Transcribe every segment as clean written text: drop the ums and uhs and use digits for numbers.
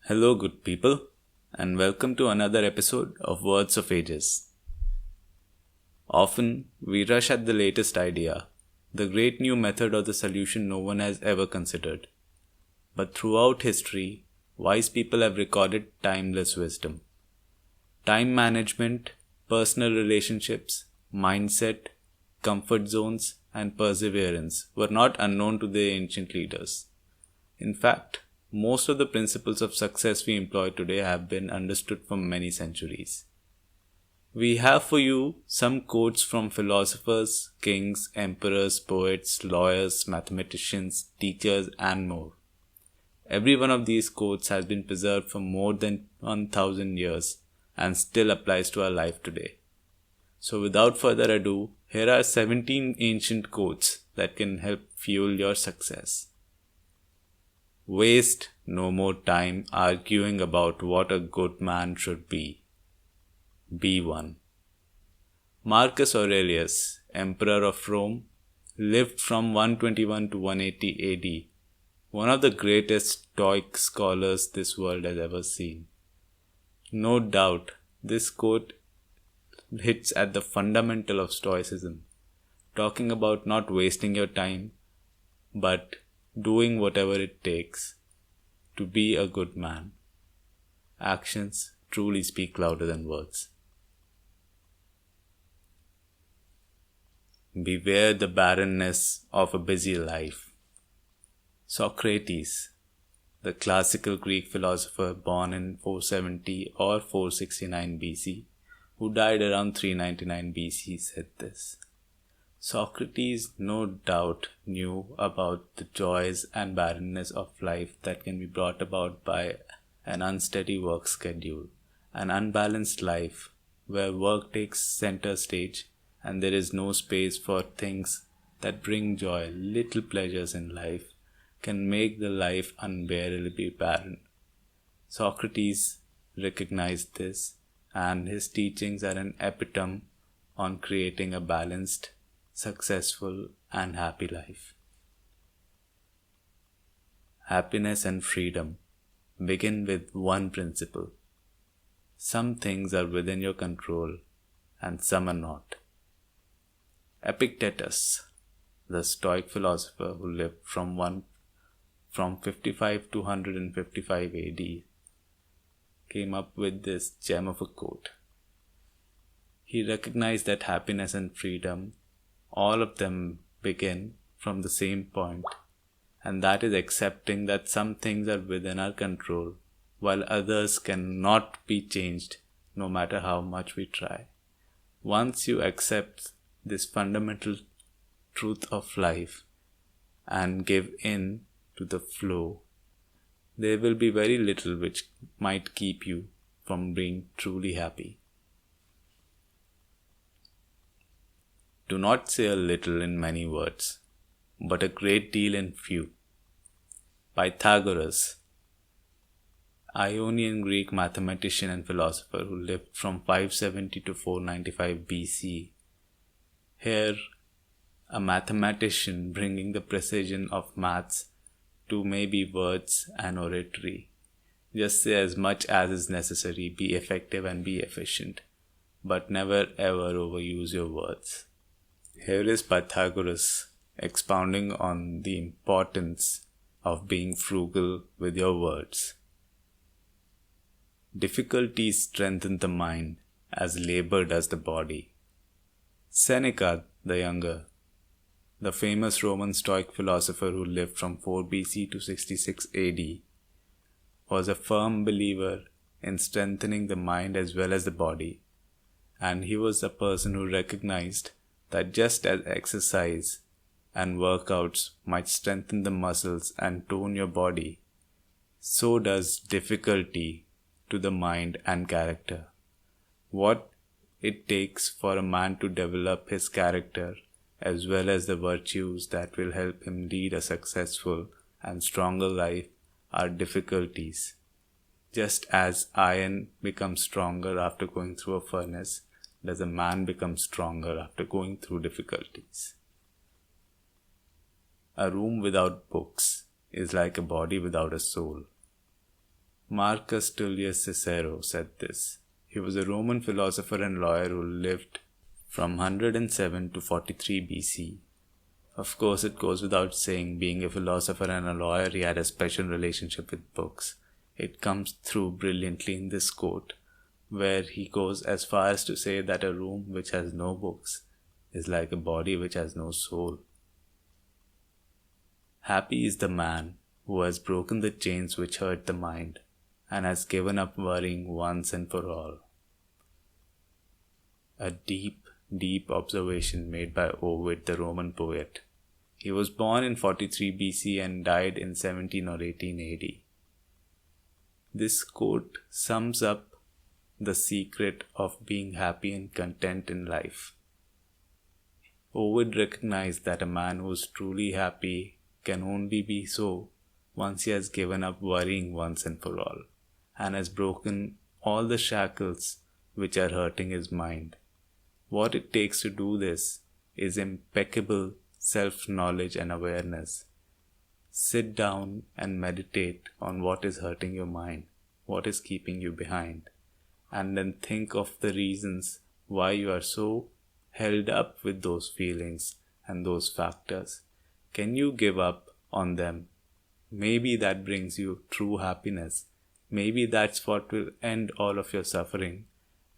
Hello, good people, and welcome to another episode of Words of Ages. Often, we rush at the latest idea, the great new method or the solution no one has ever considered. But throughout history, wise people have recorded timeless wisdom. Time management, personal relationships, mindset, comfort zones, and perseverance were not unknown to the ancient leaders. In fact, most of the principles of success we employ today have been understood for many centuries. We have for you some quotes from philosophers, kings, emperors, poets, lawyers, mathematicians, teachers, and more. Every one of these quotes has been preserved for more than 1000 years and still applies to our life today. So without further ado, here are 17 ancient quotes that can help fuel your success. Waste no more time arguing about what a good man should be. Be one. Marcus Aurelius, Emperor of Rome, lived from 121 to 180 AD, one of the greatest Stoic scholars this world has ever seen. No doubt, this quote hits at the fundamental of Stoicism, talking about not wasting your time, but doing whatever it takes to be a good man. Actions truly speak louder than words. Beware the barrenness of a busy life. Socrates, the classical Greek philosopher born in 470 or 469 BC, who died around 399 BC, said this. Socrates no doubt knew about the joys and barrenness of life that can be brought about by an unsteady work schedule, an unbalanced life where work takes center stage and there is no space for things that bring joy. Little pleasures in life can make the life unbearably barren. Socrates recognized this, and his teachings are an epitome on creating a balanced, successful and happy life. Happiness and freedom begin with one principle. Some things are within your control and some are not. Epictetus, the Stoic philosopher who lived from 55 to 155 AD, came up with this gem of a quote. He recognized that happiness and freedom, all of them begin from the same point, and that is accepting that some things are within our control, while others cannot be changed no matter how much we try. Once you accept this fundamental truth of life and give in to the flow, there will be very little which might keep you from being truly happy. Do not say a little in many words, but a great deal in few. Pythagoras, Ionian Greek mathematician and philosopher who lived from 570 to 495 BC. Here, a mathematician bringing the precision of maths to maybe words and oratory. Just say as much as is necessary, be effective and be efficient, but never ever overuse your words. Here is Pythagoras expounding on the importance of being frugal with your words. Difficulties strengthen the mind as labor does the body. Seneca the Younger, the famous Roman Stoic philosopher who lived from 4 BC to 66 AD, was a firm believer in strengthening the mind as well as the body, and he was a person who recognized that just as exercise and workouts might strengthen the muscles and tone your body, so does difficulty to the mind and character. What it takes for a man to develop his character as well as the virtues that will help him lead a successful and stronger life are difficulties. Just as iron becomes stronger after going through a furnace, does a man become stronger after going through difficulties. A room without books is like a body without a soul. Marcus Tullius Cicero said this. He was a Roman philosopher and lawyer who lived from 107 to 43 BC. Of course, it goes without saying, being a philosopher and a lawyer, he had a special relationship with books. It comes through brilliantly in this quote, where he goes as far as to say that a room which has no books is like a body which has no soul. Happy is the man who has broken the chains which hurt the mind and has given up worrying once and for all. A deep, deep observation made by Ovid, the Roman poet. He was born in 43 BC and died in 17 or 18 AD. This quote sums up the secret of being happy and content in life. Ovid recognized that a man who is truly happy can only be so once he has given up worrying once and for all, and has broken all the shackles which are hurting his mind. What it takes to do this is impeccable self-knowledge and awareness. Sit down and meditate on what is hurting your mind, what is keeping you behind, and then think of the reasons why you are so held up with those feelings and those factors. Can you give up on them? Maybe that brings you true happiness. Maybe that's what will end all of your suffering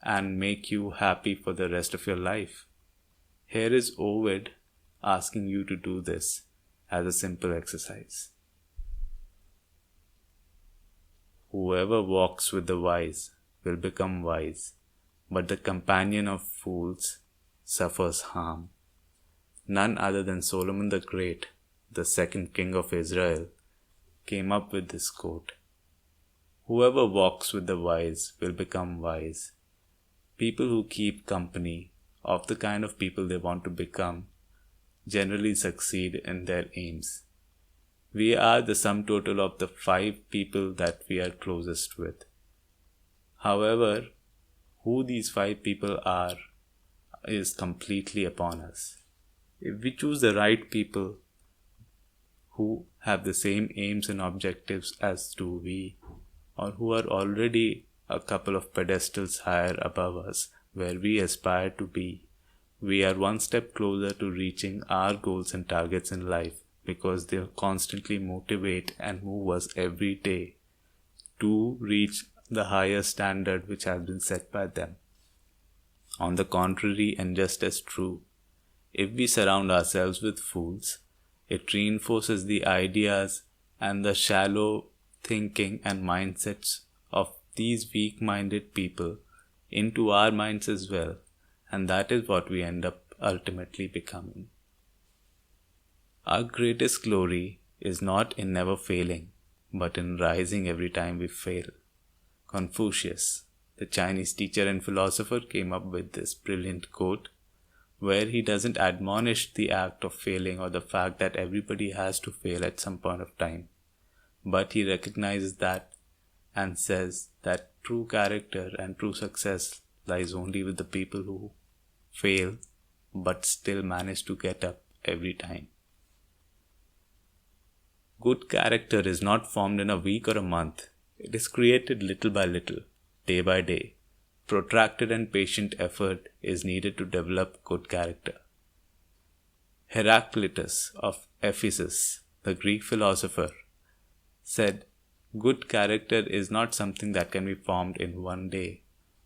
and make you happy for the rest of your life. Here is Ovid asking you to do this as a simple exercise. Whoever walks with the wise will become wise, but the companion of fools suffers harm. None other than Solomon the Great, the second king of Israel, came up with this quote. Whoever walks with the wise will become wise. People who keep company of the kind of people they want to become generally succeed in their aims. We are the sum total of the 5 people that we are closest with. However, who these 5 people are is completely upon us. If we choose the right people who have the same aims and objectives as do we, or who are already a couple of pedestals higher above us where we aspire to be, we are one step closer to reaching our goals and targets in life, because they constantly motivate and move us every day to reach the higher standard which has been set by them. On the contrary, and just as true, if we surround ourselves with fools, it reinforces the ideas and the shallow thinking and mindsets of these weak-minded people into our minds as well, and that is what we end up ultimately becoming. Our greatest glory is not in never failing, but in rising every time we fail. Confucius, the Chinese teacher and philosopher, came up with this brilliant quote where he doesn't admonish the act of failing or the fact that everybody has to fail at some point of time, but he recognizes that and says that true character and true success lies only with the people who fail but still manage to get up every time. Good character is not formed in a week or a month. It is created little by little, day by day. Protracted and patient effort is needed to develop good character. Heraclitus of Ephesus, the Greek philosopher, said, "Good character is not something that can be formed in one day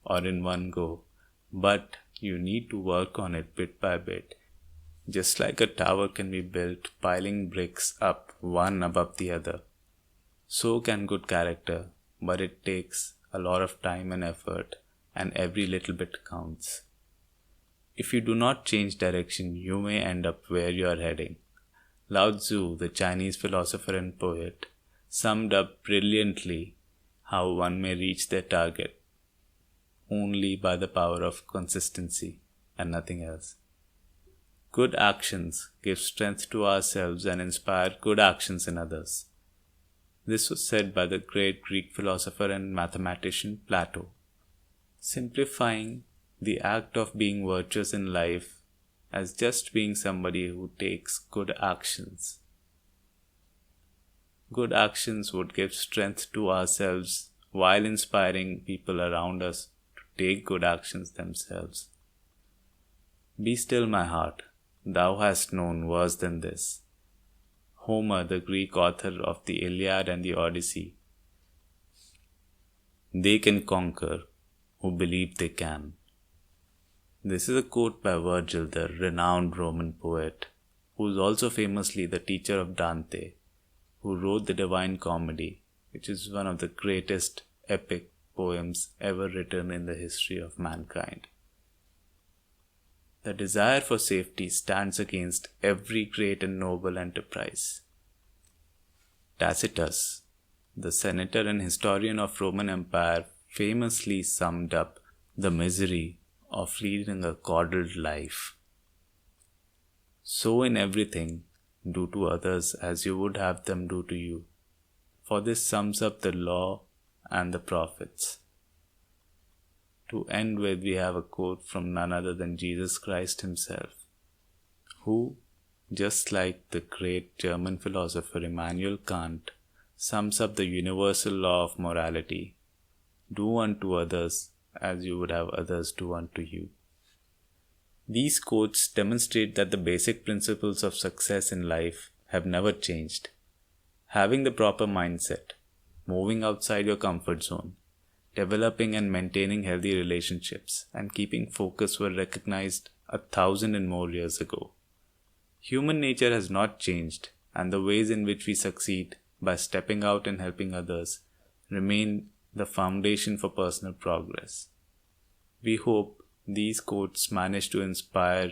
or in one go, but you need to work on it bit by bit. Just like a tower can be built piling bricks up one above the other, so can good character, but it takes a lot of time and effort, and every little bit counts. If you do not change direction, you may end up where you are heading." Lao Tzu, the Chinese philosopher and poet, summed up brilliantly how one may reach their target only by the power of consistency and nothing else. Good actions give strength to ourselves and inspire good actions in others. This was said by the great Greek philosopher and mathematician Plato, simplifying the act of being virtuous in life as just being somebody who takes good actions. Good actions would give strength to ourselves while inspiring people around us to take good actions themselves. Be still, my heart, thou hast known worse than this. Homer, the Greek author of the Iliad and the Odyssey. They can conquer who believe they can. This is a quote by Virgil, the renowned Roman poet, who is also famously the teacher of Dante, who wrote the Divine Comedy, which is one of the greatest epic poems ever written in the history of mankind. The desire for safety stands against every great and noble enterprise. Tacitus, the senator and historian of Roman Empire, famously summed up the misery of leading a coddled life. So in everything, do to others as you would have them do to you, for this sums up the law and the prophets. To end with, we have a quote from none other than Jesus Christ himself, who, just like the great German philosopher Immanuel Kant, sums up the universal law of morality: do unto others as you would have others do unto you. These quotes demonstrate that the basic principles of success in life have never changed. Having the proper mindset, moving outside your comfort zone, developing and maintaining healthy relationships, and keeping focus were recognized 1,000 and more years ago. Human nature has not changed, and the ways in which we succeed by stepping out and helping others remain the foundation for personal progress. We hope these quotes manage to inspire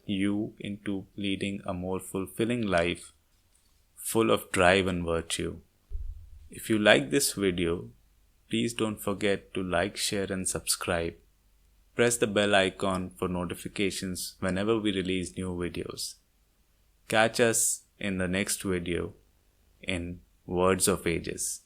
you into leading a more fulfilling life full of drive and virtue. If you like this video, please don't forget to like, share and subscribe. Press the bell icon for notifications whenever we release new videos. Catch us in the next video in Words of Ages.